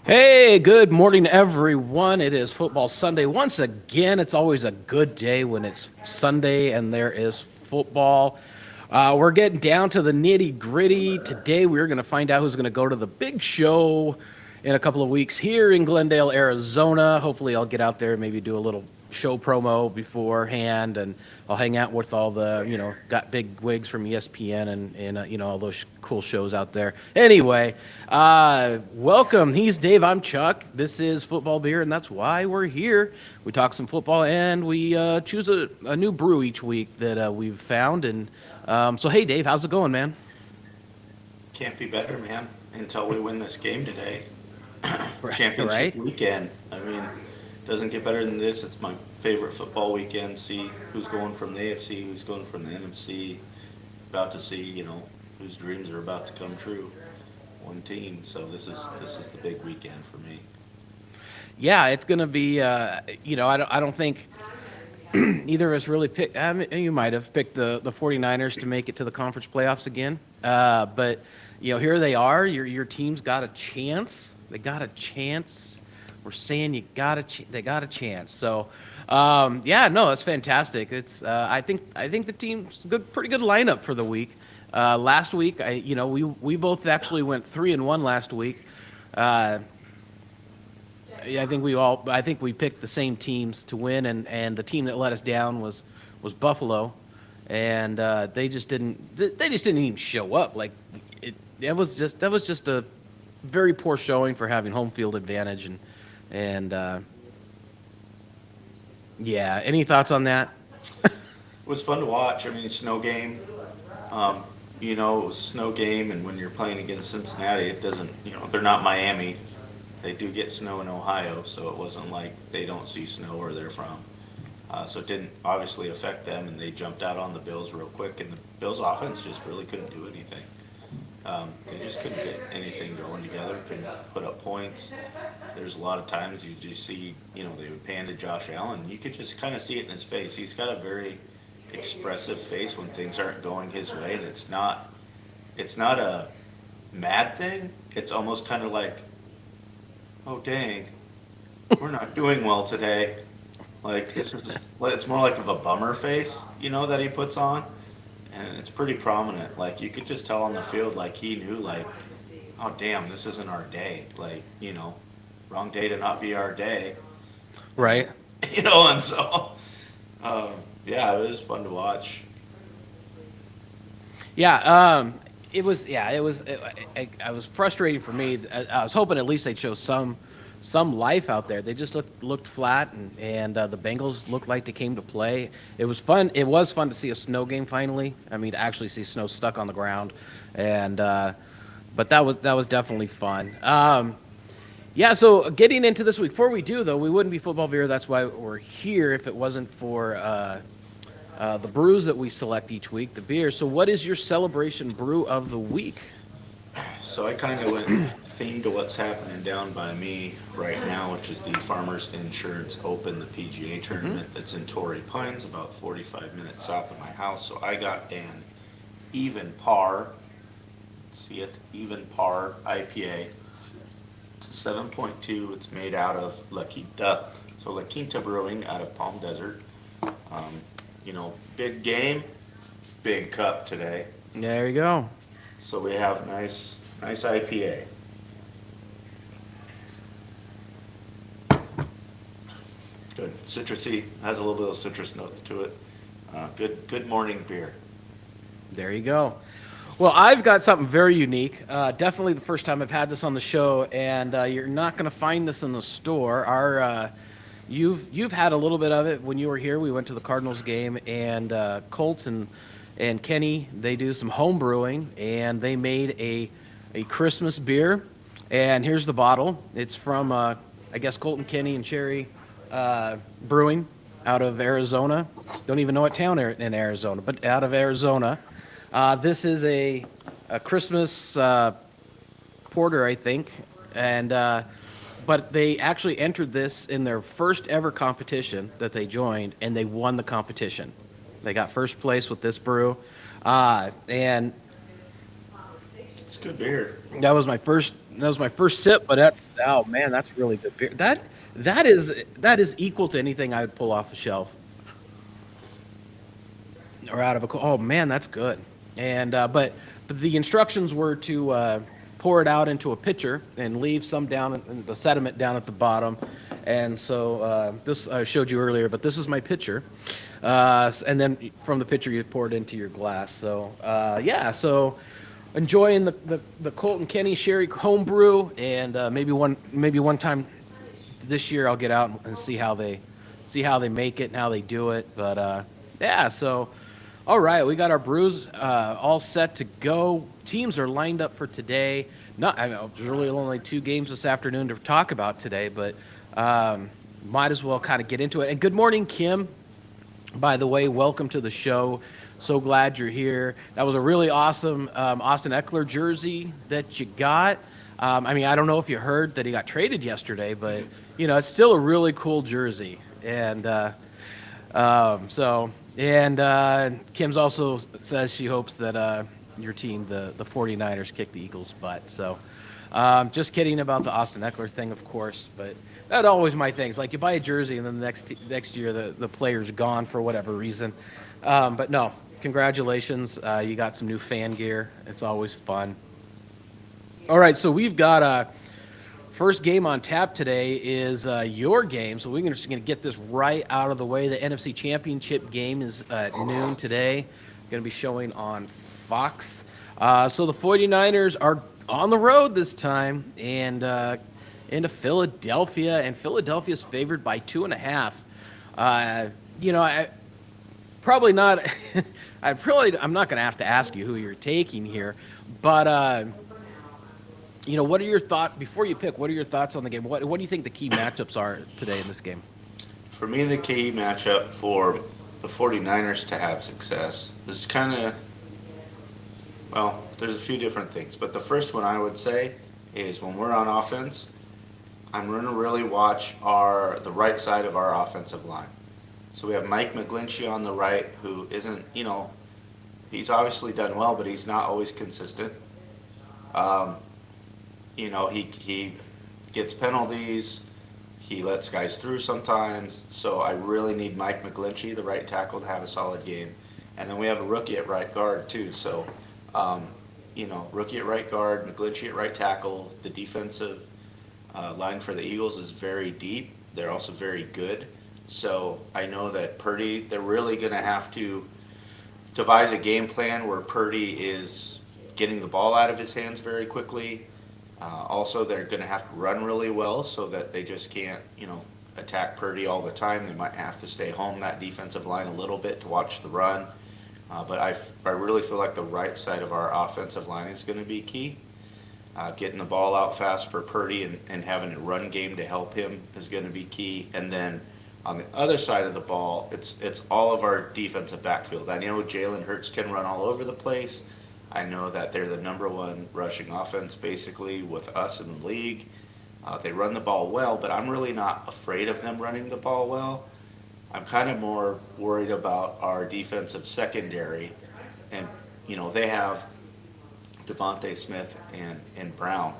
Hey, good morning, everyone. It is Football Sunday. Once again, it's always a good day when it's Sunday and there is football. We're getting down to the nitty gritty. Today, we're going to find out who's going to go to the big show in a couple of weeks here in Glendale, Arizona. Hopefully, I'll get out there and maybe do a little show promo beforehand, and I'll hang out with all the, got big wigs from ESPN and all those cool shows out there. Anyway, welcome. He's Dave. I'm Chuck. This is Football Beer, and that's why we're here. We talk some football, and we choose a new brew each week that we've found. And so, hey, Dave, how's it going, man? Can't be better, man, until we win this game today. Right? Championship weekend. I mean, doesn't get better than this. It's my favorite football weekend. See who's going from the AFC, who's going from the NFC. About to see, whose dreams are about to come true. One team. So this is the big weekend for me. Yeah, it's going to be, I don't think either of us really picked, you might have picked the 49ers to make it to the conference playoffs again. But, here they are. Your team's got a chance. They got a chance. We're saying they got a chance. So, that's fantastic. It's I think the team's pretty good lineup for the week. Last week, we both actually went 3-1 last week. I think we picked the same teams to win, and the team that let us down was Buffalo, and they just didn't even show up. Like that was just a very poor showing for having home field advantage. And any thoughts on that? It was fun to watch. I mean, snow game. It was snow game, and when you're playing against Cincinnati, it doesn't. They're not Miami. They do get snow in Ohio, so it wasn't like they don't see snow where they're from. So it didn't obviously affect them, and they jumped out on the Bills real quick, and the Bills' offense just really couldn't do anything. They just couldn't get anything going together, couldn't put up points. There's a lot of times you just see, they would pan to Josh Allen. You could just kind of see it in his face. He's got a very expressive face when things aren't going his way, and it's not a mad thing. It's almost kind of like, oh dang, we're not doing well today. Like it's more like of a bummer face, that he puts on. And it's pretty prominent. Like, you could just tell on the field, like, he knew, like, oh, damn, this isn't our day. Like, wrong day to not be our day. Right. And so, it was fun to watch. Yeah, it was frustrating for me. I was hoping at least they'd show some life out there. They just looked flat, and the Bengals looked like they came to play. It was fun. It was fun to see a snow game finally. I mean, to actually see snow stuck on the ground, and but that was definitely fun. So getting into this week, before we do though, we wouldn't be Football Beer. That's why we're here. If it wasn't for the brews that we select each week, the beer. So what is your celebration brew of the week? So I kind of went themed to what's happening down by me right now, which is the Farmers Insurance Open, the PGA tournament that's in Torrey Pines, about 45 minutes south of my house. So I got an Even Par, see it, Even Par IPA. It's a 7.2. It's made out of La Quinta. So La Quinta Brewing out of Palm Desert. Big game, big cup today. There you go. So we have nice IPA. Good, citrusy, has a little bit of citrus notes to it. Good morning beer. There you go. Well, I've got something very unique. Definitely the first time I've had this on the show, and you're not going to find this in the store. You've had a little bit of it when you were here. We went to the Cardinals game, and Colts and and Kenny, they do some home brewing, and they made a Christmas beer. And here's the bottle. It's from, I guess, Colton Kenny and Cherry Brewing out of Arizona. Don't even know what town in Arizona, but out of Arizona. This is a Christmas porter, I think, and but they actually entered this in their first ever competition that they joined, and they won the competition. They got first place with this brew, and It's good beer. that was my first. That was my first sip, but oh man, that's really good beer. That is equal to anything I would pull off the shelf or out of a. Oh man, that's good. And but the instructions were to pour it out into a pitcher and leave some down in the sediment down at the bottom. And so this I showed you earlier, but this is my pitcher. And then from the pitcher you pour it into your glass. So yeah, so enjoying the Colton Kenny Sherry homebrew, and maybe one time this year I'll get out and see how they make it and how they do it. But yeah, so all right, we got our brews all set to go. Teams are lined up for today. I know there's really only 2 games this afternoon to talk about today, but might as well kind of get into it. And good morning, Kim. By the way, welcome to the show. So glad you're here. That was a really awesome Austin Eckler jersey that you got. I mean, I don't know if you heard that he got traded yesterday, but it's still a really cool jersey. And Kim's also says she hopes that your team, the 49ers, kick the Eagles' butt. So just kidding about the Austin Eckler thing, of course, but that's always my thing. It's like you buy a jersey and then the next year the player's gone for whatever reason. But no, congratulations. You got some new fan gear. It's always fun. All right, so we've got first game on tap today is your game, so we're just going to get this right out of the way. The NFC Championship game is at noon today. Going to be showing on Fox. So the 49ers are on the road this time and into Philadelphia, and Philadelphia's favored by 2.5. I probably not. I'm not going to have to ask you who you're taking here, but what are your thoughts before you pick? What are your thoughts on the game? What do you think the key matchups are today in this game? For me, the key matchup for the 49ers to have success is kind of, well, there's a few different things. But the first one I would say is when we're on offense, I'm going to really watch the right side of our offensive line. So we have Mike McGlinchey on the right, who isn't, he's obviously done well, but he's not always consistent. He gets penalties. He lets guys through sometimes. So I really need Mike McGlinchey, the right tackle, to have a solid game. And then we have a rookie at right guard, too. So, rookie at right guard, McGlinchey at right tackle. The defensive line for the Eagles is very deep. They're also very good. So I know that Purdy, they're really going to have to devise a game plan where Purdy is getting the ball out of his hands very quickly. Also, they're going to have to run really well so that they just can't, attack Purdy all the time. They might have to stay home that defensive line a little bit to watch the run. But I really feel like the right side of our offensive line is going to be key. Getting the ball out fast for Purdy and having a run game to help him is going to be key. And then on the other side of the ball, it's all of our defensive backfield. I know Jalen Hurts can run all over the place. I know that they're the number 1 rushing offense basically with us in the league. They run the ball well, but I'm really not afraid of them running the ball well. I'm kind of more worried about our defensive secondary. And, they have Devontae Smith and Brown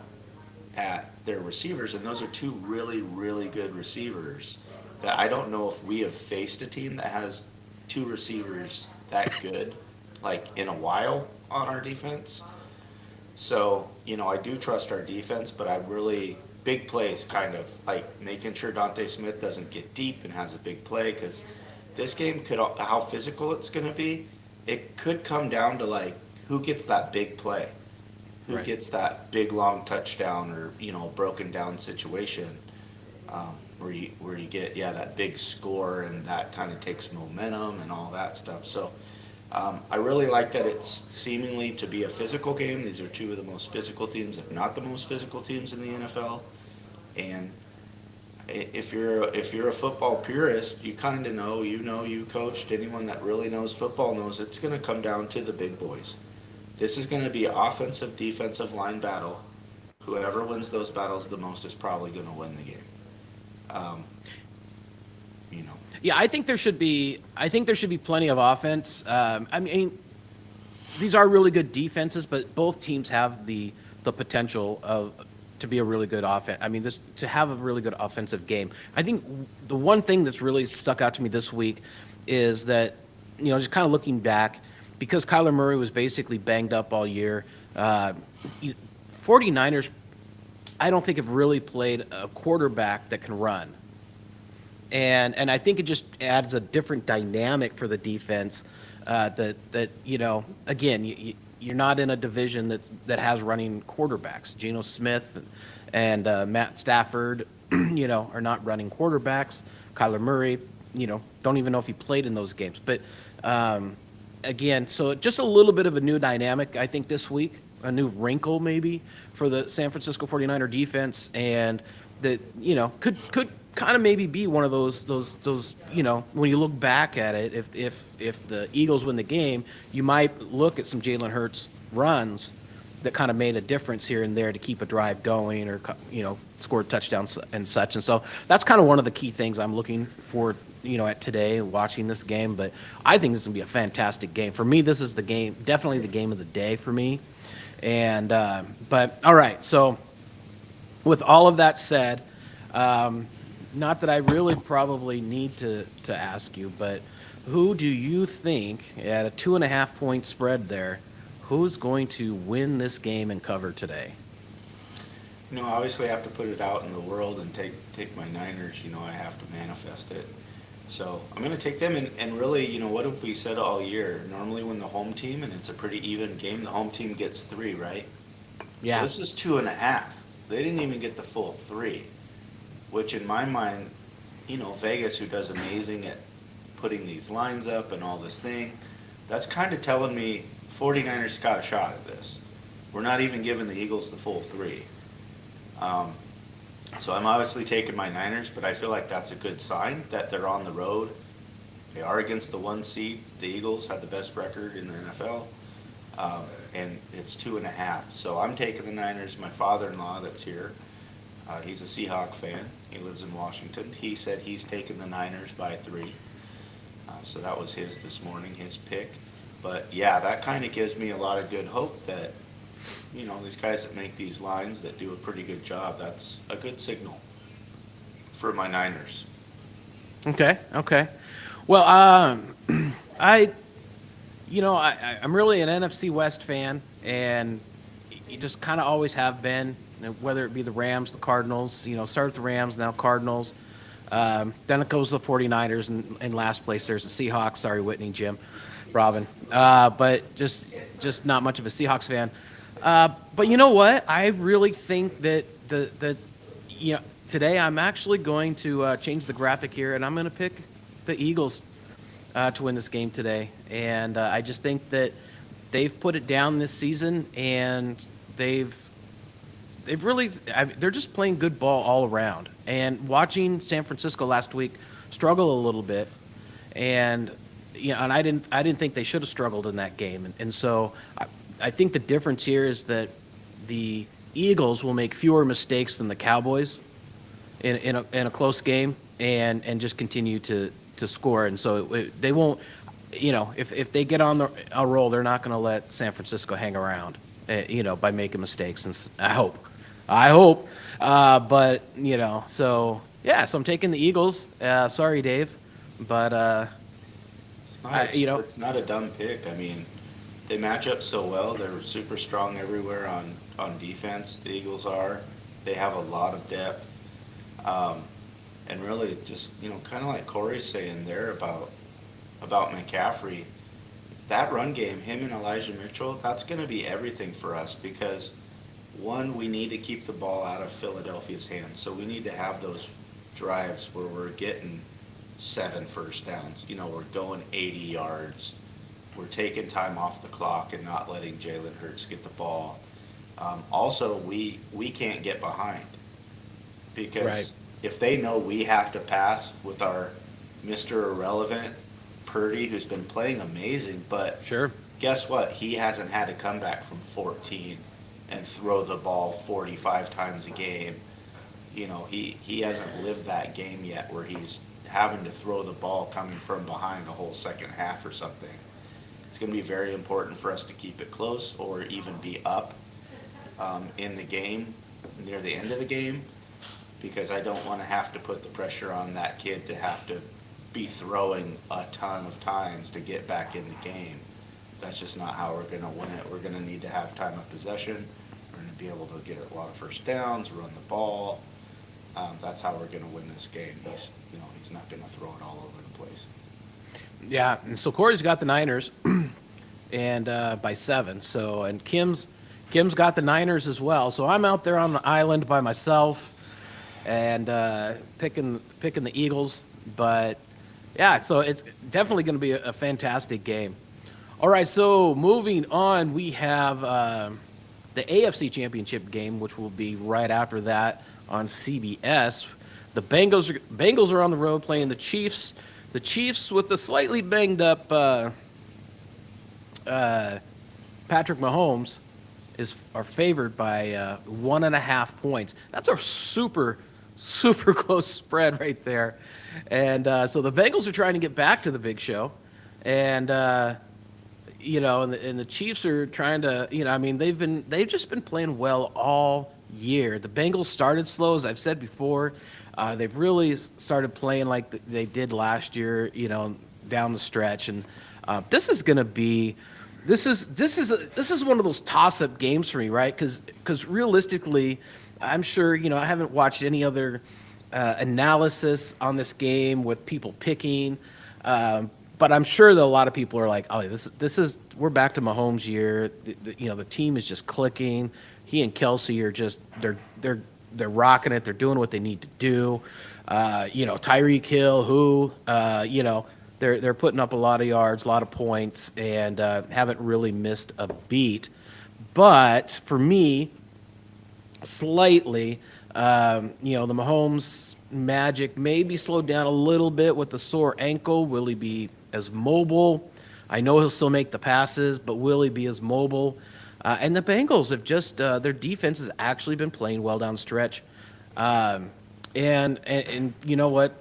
at their receivers, and those are 2 really, really good receivers that I don't know if we have faced a team that has 2 receivers that good, like in a while on our defense. So, I do trust our defense, but I really, big plays kind of, like making sure Dante Smith doesn't get deep and has a big play, because this game how physical it's going to be, it could come down to like, who gets that big play? Who gets that big long touchdown or, broken down situation where you get, that big score and that kind of takes momentum and all that stuff. So, I really like that it's seemingly to be a physical game. These are two of the most physical teams, if not the most physical teams in the NFL. And if you're a football purist, you kind of know, you coached. Anyone that really knows football knows it's going to come down to the big boys. This is going to be offensive defensive line battle. Whoever wins those battles the most is probably going to win the game. Um, you know, Yeah, I think there should be. I think there should be plenty of offense. I mean, these are really good defenses, but both teams have the potential of to be a really good offense. I mean, this to have a really good offensive game. I think the one thing that's really stuck out to me this week is that just kind of looking back, because Kyler Murray was basically banged up all year. Uh, 49ers, I don't think have really played a quarterback that can run. And I think it just adds a different dynamic for the defense. That again, you're not in a division that has running quarterbacks. Geno Smith and Matt Stafford, are not running quarterbacks. Kyler Murray, don't even know if he played in those games. But again, so just a little bit of a new dynamic, I think, this week, a new wrinkle maybe for the San Francisco 49er defense, and that could kind of maybe be one of those when you look back at it, if the Eagles win the game, you might look at some Jalen Hurts runs that kind of made a difference here and there to keep a drive going, or score touchdowns and such. And so that's kind of one of the key things I'm looking for at today, watching this game. But I think this is gonna be a fantastic game. For me, this is the game, definitely the game of the day for me. And but all right, so with all of that said, not that I really probably need to ask you, but who do you think, at a 2.5 point spread there, who's going to win this game and cover today? Obviously I have to put it out in the world and take my Niners. I have to manifest it. So I'm going to take them, and really, what have we said all year? Normally when the home team, and it's a pretty even game, the home team gets 3, right? Yeah. This is 2.5. They didn't even get the full 3, which in my mind, Vegas, who does amazing at putting these lines up and all this thing, that's kind of telling me 49ers got a shot at this. We're not even giving the Eagles the full 3. So I'm obviously taking my Niners, but I feel like that's a good sign that they're on the road. They are against the 1 seed. The Eagles have the best record in the NFL, and it's 2.5. So I'm taking the Niners. My father-in-law that's here, he's a Seahawk fan. He lives in Washington. He said he's taking the Niners by 3. So that was his this morning, his pick. But yeah, that kind of gives me a lot of good hope that, these guys that make these lines that do a pretty good job, that's a good signal for my Niners. Okay. Well, I'm really an NFC West fan, and you just kind of always have been, whether it be the Rams, the Cardinals, start with the Rams, now Cardinals. Then it goes to the 49ers, and in last place there's the Seahawks. Sorry, Whitney, Jim, Robin. But just not much of a Seahawks fan. But you know what? I really think that today I'm actually going to change the graphic here, and I'm going to pick the Eagles to win this game today. And I just think that they've put it down this season, and they're just playing good ball all around. And watching San Francisco last week struggle a little bit, and and I didn't think they should have struggled in that game. And so I think the difference here is that the Eagles will make fewer mistakes than the Cowboys in a close game, and just continue to score. And so they won't, if they get on a roll, they're not going to let San Francisco hang around, by making mistakes. And I hope. But so yeah, so I'm taking the Eagles. Sorry, Dave, but It's not a dumb pick. I mean, they match up so well. They're super strong everywhere on defense. The Eagles are. They have a lot of depth. And really just, kind of like Corey's saying there about McCaffrey, that run game, him and Elijah Mitchell, that's going to be everything for us because, one, we need to keep the ball out of Philadelphia's hands. So we need to have those drives where we're getting 7 first downs. We're going 80 yards we're taking time off the clock and not letting Jalen Hurts get the ball. Also, we can't get behind Right. because if they know we have to pass with our Mr. Irrelevant Purdy, who's been playing amazing, but Sure. guess what? He hasn't had to come back from 14 and throw the ball 45 times a game. He hasn't lived that game yet where he's having to throw the ball coming from behind a whole second half or something. It's going to be very important for us to keep it close or even be up in the game near the end of the game, because I don't want to have to put the pressure on that kid to have to be throwing a ton of times to get back in the game. That's just not how we're going to win it. We're going to need to have time of possession. We're going to be able to get a lot of first downs, run the ball. That's how we're going to win this game. He's not going to throw it all over the place. Yeah, and so Corey's got the Niners, and by 7. So and Kim's got the Niners as well. So I'm out there on the island by myself, and picking the Eagles. But yeah, so it's definitely going to be a fantastic game. All right, so moving on, we have the AFC Championship game, which will be right after that on CBS. The Bengals are on the road playing the Chiefs. The Chiefs with the slightly banged up Patrick Mahomes are favored by 1.5 points. That's a super close spread right there. And so the Bengals are trying to get back to the big show, and and the Chiefs are trying to, I mean, they've just been playing well all year. The Bengals started slow, as I've said before. They've really started playing like they did last year, down the stretch. And this is going to be, this is one of those toss-up games for me, right? Because realistically, I'm sure, I haven't watched any other analysis on this game with people picking. But I'm sure that a lot of people are like, oh, we're back to Mahomes' year. The team is just clicking. He and Kelsey are just they're rocking it. They're doing what they need to do. Tyreek Hill, they're putting up a lot of yards, a lot of points, and haven't really missed a beat. But for me, slightly, the Mahomes magic maybe slowed down a little bit with the sore ankle. Will he be as mobile? I know he'll still make the passes, but will he be as mobile? And the Bengals have just their defense has actually been playing well down the stretch. And you know what?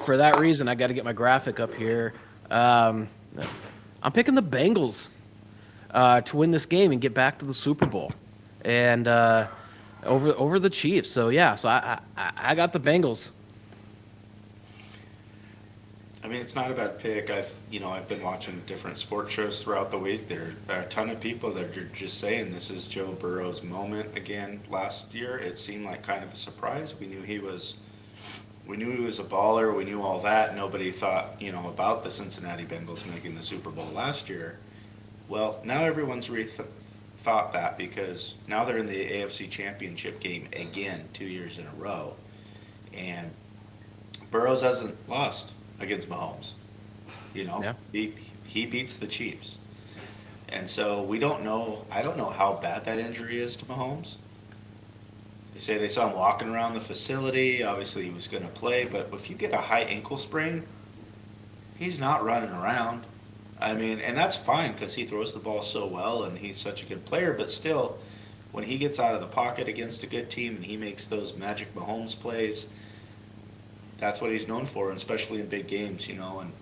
For that reason, I got to get my graphic up here. I'm picking the Bengals to win this game and get back to the Super Bowl, and over the Chiefs. So yeah, so I got the Bengals. I mean, it's not a bad pick. I've been watching different sports shows throughout the week. There are a ton of people that are just saying this is Joe Burrow's moment again. Last year, it seemed like kind of a surprise. We knew he was a baller. We knew all that. Nobody thought, about the Cincinnati Bengals making the Super Bowl last year. Well, now everyone's thought that because now they're in the AFC Championship game again 2 years in a row, and Burrows hasn't lost against Mahomes. Yeah. He beats the Chiefs. And so we don't know, I don't know how bad that injury is to Mahomes. They say they saw him walking around the facility. Obviously he was going to play, but if you get a high ankle sprain, he's not running around. I mean, and that's fine because he throws the ball so well and he's such a good player, but still, when he gets out of the pocket against a good team and he makes those magic Mahomes plays, that's what he's known for, and especially in big games, and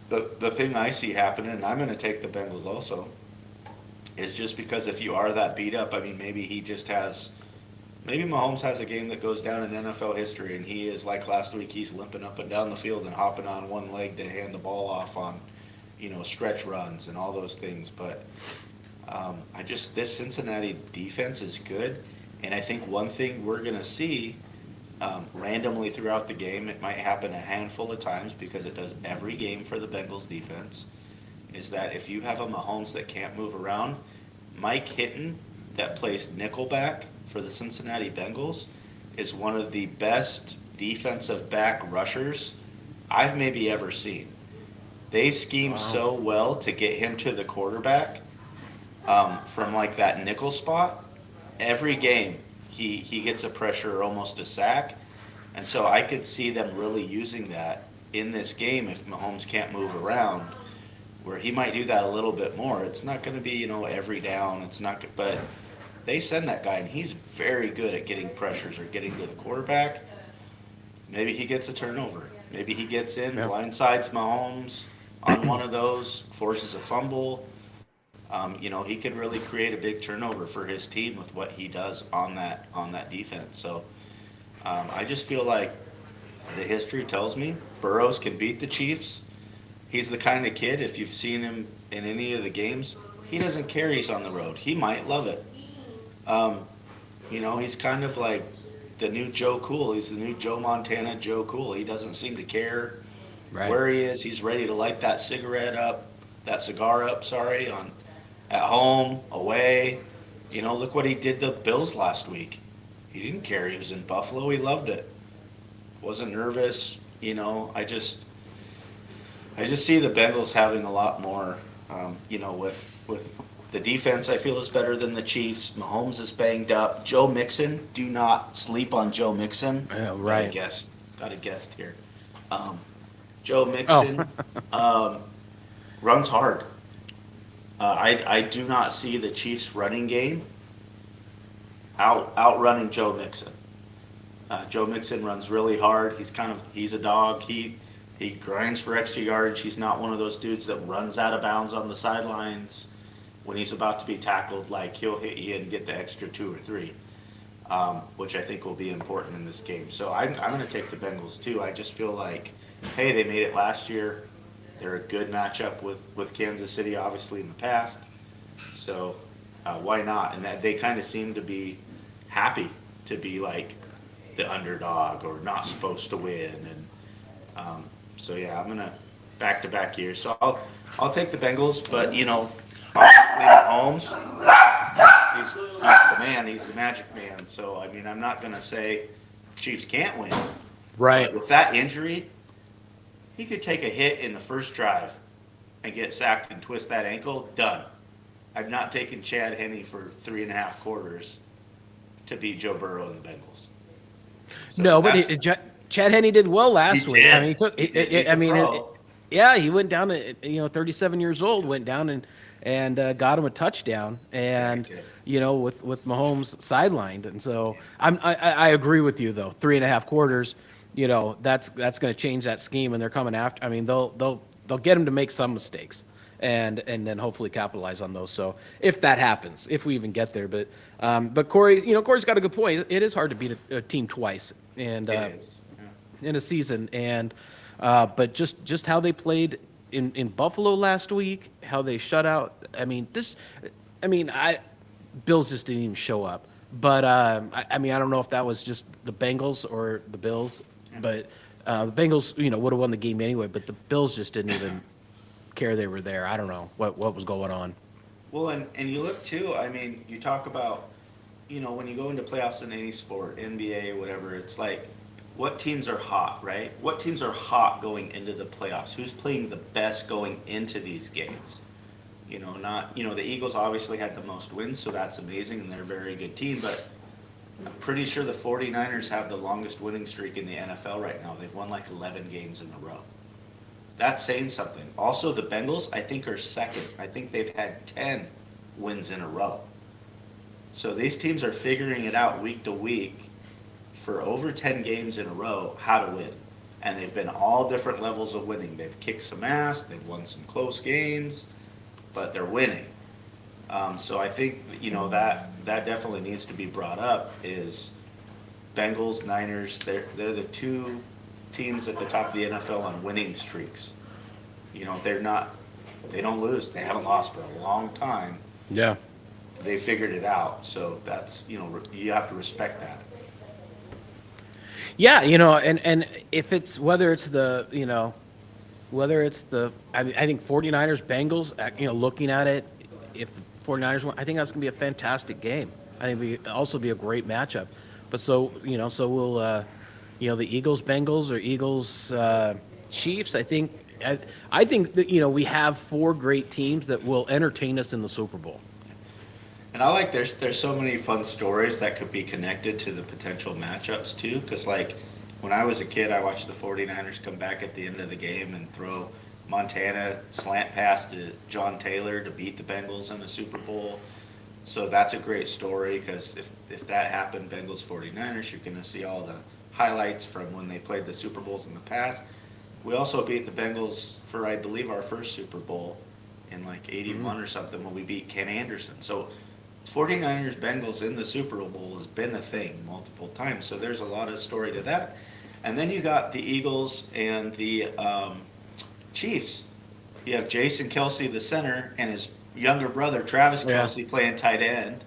the thing I see happening, and I'm going to take the Bengals also, is just because if you are that beat up, I mean, maybe Mahomes has a game that goes down in NFL history, and he is like last week, he's limping up and down the field and hopping on one leg to hand the ball off on, stretch runs and all those things. But this Cincinnati defense is good, and I think one thing we're going to see randomly throughout the game, it might happen a handful of times because it does every game for the Bengals defense, is that if you have a Mahomes that can't move around, Mike Hitton, that plays nickelback for the Cincinnati Bengals, is one of the best defensive back rushers I've maybe ever seen. They scheme so well to get him to the quarterback from like that nickel spot. Every game, he gets a pressure or almost a sack. And so I could see them really using that in this game if Mahomes can't move around, where he might do that a little bit more. It's not going to be, every down. It's not, but they send that guy, and he's very good at getting pressures or getting to the quarterback. Maybe he gets a turnover. Maybe he gets in, blindsides Mahomes on one of those, forces a fumble. He could really create a big turnover for his team with what he does on that defense. So I just feel like the history tells me Burrows can beat the Chiefs. He's the kind of kid, if you've seen him in any of the games, he doesn't care he's on the road. He might love it. He's kind of like the new Joe Cool. He's the new Joe Montana Joe Cool. He doesn't seem to care where he is. He's ready to light that cigar up, on at home, away. Look what he did the Bills last week. He didn't care he was in Buffalo. He loved it. Wasn't nervous. I just see the Bengals having a lot more, with the defense I feel is better than the Chiefs. Mahomes is banged up. Joe Mixon, do not sleep on Joe Mixon. Yeah, right. Got a guest here. Joe Mixon runs hard. I do not see the Chiefs running game outrunning Joe Mixon. Joe Mixon runs really hard. He's a dog. He grinds for extra yardage. He's not one of those dudes that runs out of bounds on the sidelines when he's about to be tackled. Like, he'll hit you and get the extra 2 or 3, which I think will be important in this game. So I'm going to take the Bengals too. I just feel like, hey, they made it last year. They're a good matchup with Kansas City, obviously, in the past. So why not? And that they kind of seem to be happy to be like the underdog or not supposed to win. And so yeah, I'm gonna back-to-back years. So I'll take the Bengals, but obviously Mahomes, he's the man. He's the magic man. So I mean, I'm not gonna say Chiefs can't win. Right. But with that injury, he could take a hit in the first drive and get sacked and twist that ankle. Done. I've not taken Chad Henne for 3.5 quarters to beat Joe Burrow and the Bengals. So No, but Chad Henne did well last week. Did. I mean, he went down to 37 years old, went down and got him a touchdown, and with Mahomes sidelined, and so I agree with you though. 3.5 quarters, that's going to change that scheme, and they're coming after. I mean, they'll get him to make some mistakes, and then hopefully capitalize on those. So if that happens, if we even get there, but Corey, Corey's got a good point. It is hard to beat a team twice, and in a season, and but just how they played in Buffalo last week, how they shut out. Bills just didn't even show up. But I don't know if that was just the Bengals or the Bills, but the Bengals, would have won the game anyway. But the Bills just didn't even care they were there. I don't know what was going on. Well, and you look too. I mean, you talk about, when you go into playoffs in any sport, NBA, whatever, it's like, what teams are hot, right? What teams are hot going into the playoffs? Who's playing the best going into these games? The Eagles obviously had the most wins, so that's amazing, and they're a very good team, but I'm pretty sure the 49ers have the longest winning streak in the NFL right now. They've won like 11 games in a row. That's saying something. Also, the Bengals, I think, are second. I think they've had 10 wins in a row. So these teams are figuring it out week to week for over 10 games in a row how to win. And they've been all different levels of winning. They've kicked some ass, they've won some close games, but they're winning. So I think, that definitely needs to be brought up is Bengals, Niners, they're the two teams at the top of the NFL on winning streaks. They don't lose. They haven't lost for a long time. Yeah. They figured it out. So that's, you have to respect that. Yeah, and if it's whether it's the I think 49ers Bengals, looking at it, if the 49ers win, I think that's going to be a fantastic game. I think it'll also be a great matchup. But so will the Eagles Bengals or Eagles Chiefs. I think I think that, we have 4 great teams that will entertain us in the Super Bowl. And I like there's so many fun stories that could be connected to the potential matchups too. Because like when I was a kid, I watched the 49ers come back at the end of the game and throw Montana slant pass to John Taylor to beat the Bengals in the Super Bowl. So that's a great story because if that happened, Bengals 49ers, you're going to see all the highlights from when they played the Super Bowls in the past. We also beat the Bengals for, I believe, our first Super Bowl in like 81 or something when we beat Ken Anderson. So 49ers Bengals in the Super Bowl has been a thing multiple times. So there's a lot of story to that. And then you got the Eagles and the Chiefs. You have Jason Kelsey, the center, and his younger brother, Travis Yeah. Kelsey, playing tight end.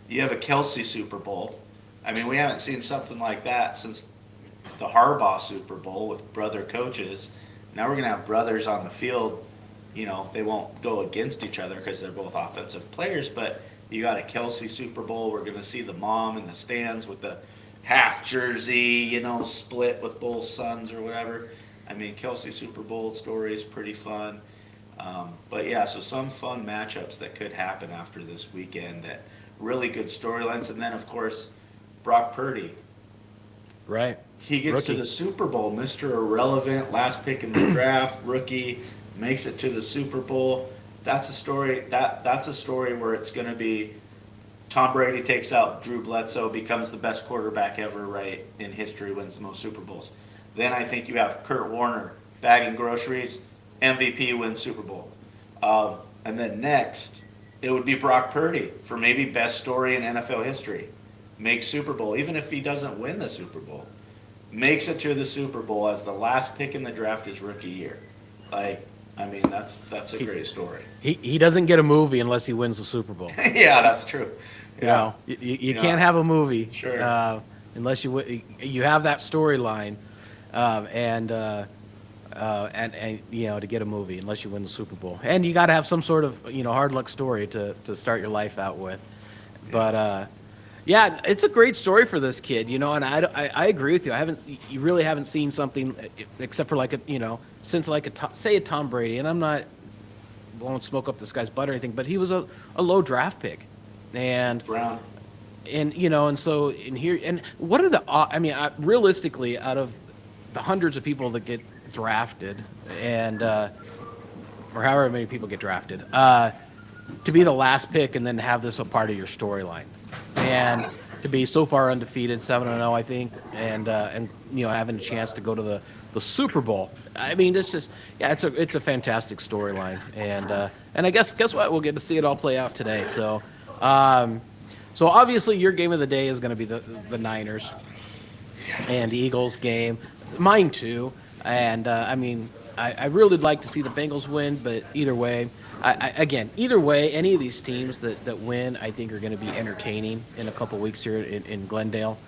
You have a Kelsey Super Bowl. I mean, we haven't seen something like that since the Harbaugh Super Bowl with brother coaches. Now we're going to have brothers on the field. You know, they won't go against each other because they're both offensive players, but you got a Kelsey Super Bowl. We're going to see the mom in the stands with the half jersey, split with both sons or whatever. I mean, Kelsey Super Bowl story is pretty fun. But yeah, so some fun matchups that could happen after this weekend that really good storylines. And then, of course, Brock Purdy. Right. He gets to Rookie. the Super Bowl, Mr. Irrelevant, last pick in the draft, rookie, makes it to the Super Bowl. That's a story. That's a story where it's going to be Tom Brady takes out Drew Bledsoe, becomes the best quarterback ever, right, in history, wins the most Super Bowls. Then I think you have Kurt Warner bagging groceries, MVP, wins Super Bowl. And then next, it would be Brock Purdy for maybe best story in NFL history. Makes Super Bowl, even if he doesn't win the Super Bowl. Makes it to the Super Bowl as the last pick in the draft his rookie year. That's a great story. He doesn't get a movie unless he wins the Super Bowl. Yeah, that's true. Yeah. You can't have a movie Sure. unless you have that storyline, and to get a movie unless you win the Super Bowl, and you got to have some sort of hard luck story to start your life out with. But yeah, it's a great story for this kid, and I agree with you. You really haven't seen something except for since say a Tom Brady, and won't smoke up this guy's butt or anything, but he was a low draft pick. And Brown. and so in here, and what are realistically, out of the hundreds of people that get drafted, and or however many people get drafted, to be the last pick and then have this a part of your storyline, and to be so far undefeated, 7-0, I think, and having a chance to go to the Super Bowl. I mean, it's just it's a fantastic storyline, and I guess what, we'll get to see it all play out today. So. So obviously your game of the day is going to be the Niners and the Eagles game, mine too. And I really would like to see the Bengals win, but either way, either way, any of these teams that win, I think are going to be entertaining in a couple weeks here in Glendale,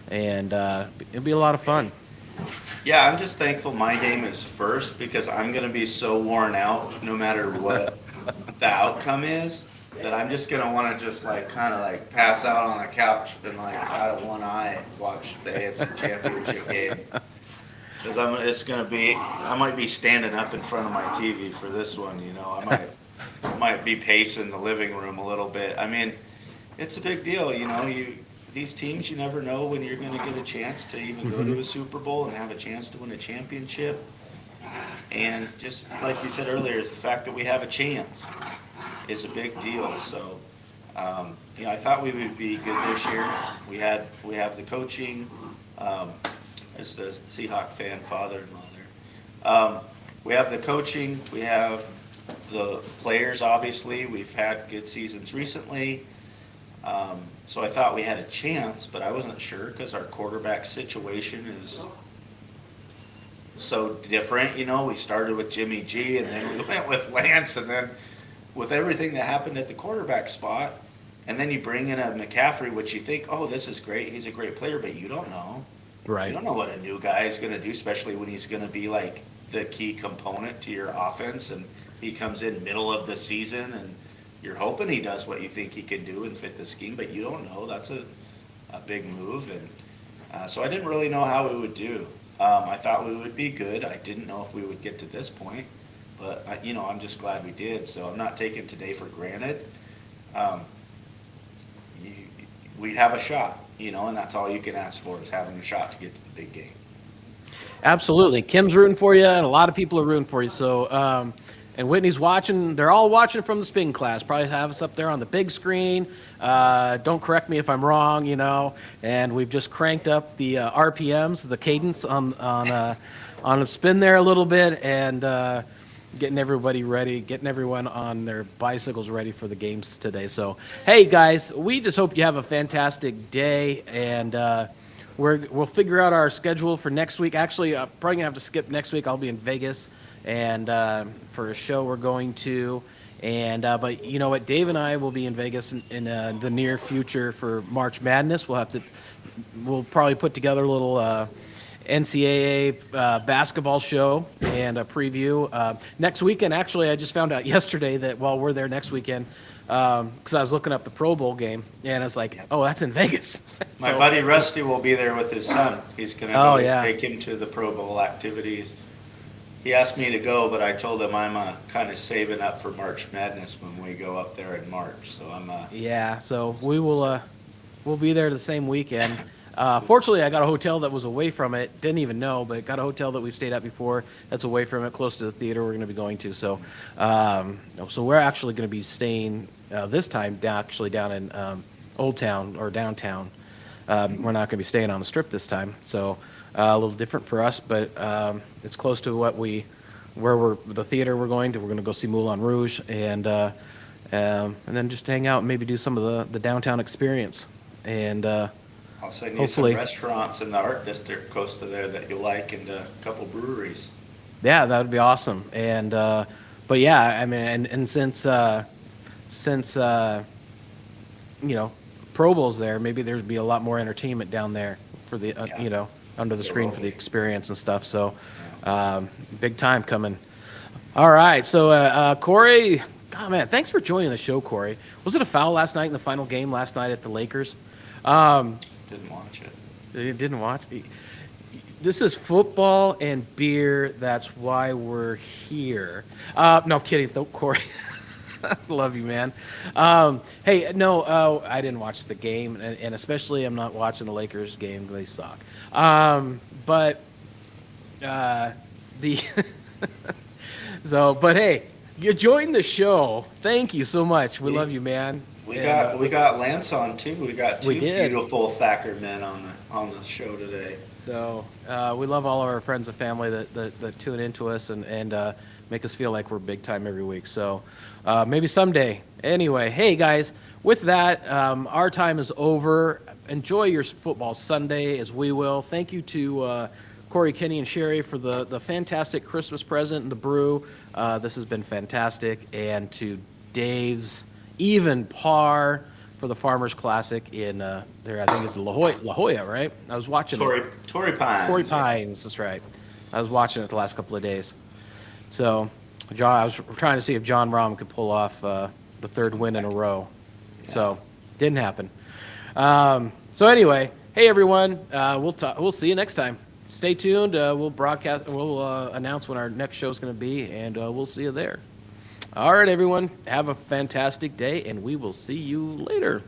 and it'll be a lot of fun. Yeah, I'm just thankful my game is first because I'm going to be so worn out no matter what the outcome is that I'm just going to want to just kind of pass out on the couch and out of one eye watch the AFC Championship game. Because I might be standing up in front of my TV for this one, I might be pacing the living room a little bit. I mean, it's a big deal, these teams, you never know when you're going to get a chance to even go to a Super Bowl and have a chance to win a championship. And just like you said earlier, the fact that we have a chance is a big deal. So, I thought we would be good this year. We have the coaching, as the Seahawk fan, father and mother. We have the coaching. We have the players. Obviously, we've had good seasons recently. So I thought we had a chance, but I wasn't sure because our quarterback situation is so different. We started with Jimmy G, and then we went with Lance, and then with everything that happened at the quarterback spot, and then you bring in a McCaffrey, which you think, oh, this is great. He's a great player, but you don't know. Right. You don't know what a new guy is going to do, especially when he's going to be the key component to your offense, and he comes in middle of the season, and you're hoping he does what you think he can do and fit the scheme, but you don't know. That's a big move, and so I didn't really know how we would do. I thought we would be good. I didn't know if we would get to this point. but I'm just glad we did. So I'm not taking today for granted. Um, you, we have a shot, and that's all you can ask for is having a shot to get to the big game. Absolutely. Kim's rooting for you, and a lot of people are rooting for you. So, and Whitney's watching. They're all watching from the spin class. Probably have us up there on the big screen. Don't correct me if I'm wrong, And we've just cranked up the RPMs, the cadence on a spin there a little bit, and getting everybody ready, getting everyone on their bicycles ready for the games today. So, hey guys, we just hope you have a fantastic day, and we'll figure out our schedule for next week. Actually, I'm probably gonna have to skip next week. I'll be in Vegas, and for a show we're going to. And but you know what, Dave and I will be in Vegas in the near future for March Madness. We'll probably put together a little NCAA basketball show and a preview next weekend. Actually, I just found out yesterday that while we're there next weekend, because I was looking up the Pro Bowl game, and it's like, oh, that's in Vegas. My buddy Rusty will be there with his son. He's going to take him to the Pro Bowl activities. He asked me to go, but I told him I'm kind of saving up for March Madness when we go up there in March. So so we'll be there the same weekend. Fortunately, I got a hotel that was away from it. Didn't even know, but got a hotel that we've stayed at before that's away from it, close to the theater we're going to be going to. So, so we're actually going to be staying this time down in Old Town or downtown. We're not going to be staying on the Strip this time, so a little different for us, but it's close to the theater we're going to. We're going to go see Moulin Rouge and then just hang out and maybe do some of the downtown experience and. I'll send you some restaurants in the art district close to there that you like, and a couple breweries. Yeah, that would be awesome. And but yeah, I mean, and since Pro Bowl's there, maybe there'd be a lot more entertainment down there for the under the screen for the experience and stuff. So big time coming. All right, so Corey, oh man, thanks for joining the show, Corey. Was it a foul last night in the final game last night at the Lakers? Didn't watch it. You didn't watch? This is football and beer. That's why we're here. No, kidding, though, Corey. Love you, man. Hey, no, I didn't watch the game, and especially I'm not watching the Lakers game. They suck. But but hey, you joined the show. Thank you so much. We love you, man. We got Lance on too. We got two beautiful Thacker men on the show today. So we love all of our friends and family that tune into us and make us feel like we're big time every week. So maybe someday. Anyway, hey guys, with that, our time is over. Enjoy your football Sunday as we will. Thank you to Corey, Kenny, and Sherry for the fantastic Christmas present and the brew. This has been fantastic. And to Dave's even par for the Farmers Classic in there. I think it's La Jolla, right? I was watching Torrey Pines. Torrey Pines, that's right. I was watching it the last couple of days. So, I was trying to see if John Rahm could pull off the third win in a row. Yeah. So, didn't happen. So anyway, hey everyone, we'll see you next time. Stay tuned. We'll announce when our next show is going to be, and we'll see you there. All right, everyone, have a fantastic day, and we will see you later.